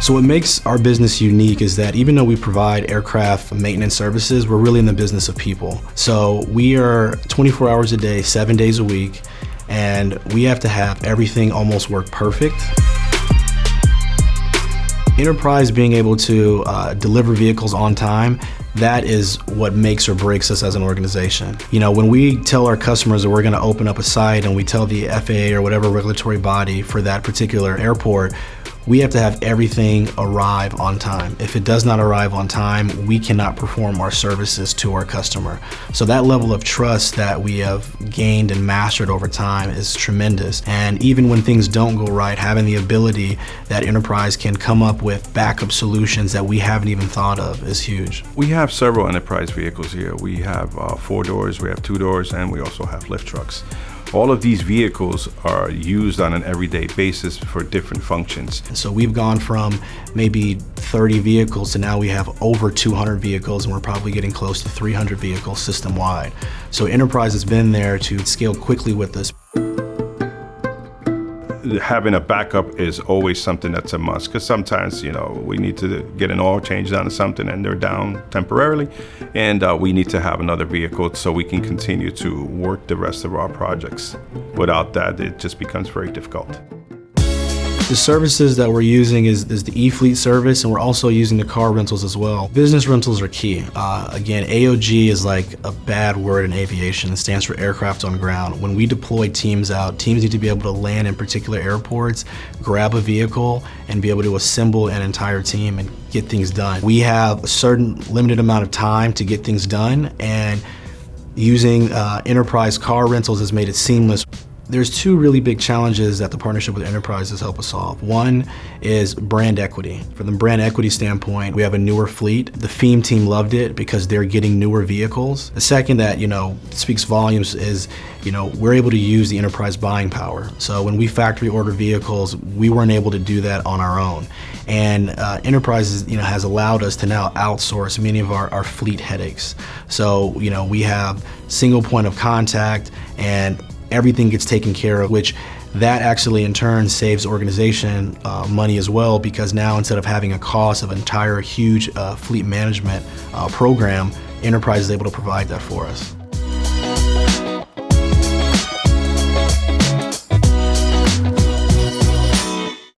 So what makes our business unique is that even though we provide aircraft maintenance services, we're really in the business of people. So we are 24 hours a day, 7 days a week, and we have to have everything almost work perfect. Enterprise being able to deliver vehicles on time, that is what makes or breaks us as an organization. You know, when we tell our customers that we're going to open up a site and we tell the FAA or whatever regulatory body for that particular airport, we have to have everything arrive on time. If it does not arrive on time, we cannot perform our services to our customer. So that level of trust that we have gained and mastered over time is tremendous. And even when things don't go right, having the ability that Enterprise can come up with backup solutions that we haven't even thought of is huge. We have several Enterprise vehicles here. We have 4 doors, we have 2 doors, and we also have lift trucks. All of these vehicles are used on an everyday basis for different functions. So we've gone from maybe 30 vehicles to now we have over 200 vehicles, and we're probably getting close to 300 vehicles system-wide. So Enterprise has been there to scale quickly with us. Having a backup is always something that's a must, because sometimes, you know, we need to get an oil change on something and they're down temporarily, and we need to have another vehicle so we can continue to work the rest of our projects. Without that, it just becomes very difficult. The services that we're using is the e-fleet service, and we're also using the car rentals as well. Business rentals are key. Again, AOG is like a bad word in aviation. It stands for aircraft on ground. When we deploy teams out, teams need to be able to land in particular airports, grab a vehicle, and be able to assemble an entire team and get things done. We have a certain limited amount of time to get things done, and using Enterprise car rentals has made it seamless. There's 2 really big challenges that the partnership with Enterprise has helped us solve. One is brand equity. From the brand equity standpoint, we have a newer fleet. The FEAM team loved it because they're getting newer vehicles. The second that, speaks volumes is, we're able to use the Enterprise buying power. So when we factory order vehicles, we weren't able to do that on our own. And Enterprise has allowed us to now outsource many of our fleet headaches. So, we have single point of contact, and everything gets taken care of, which that actually in turn saves the organization money as well, because now instead of having a cost of an entire huge fleet management program, Enterprise is able to provide that for us.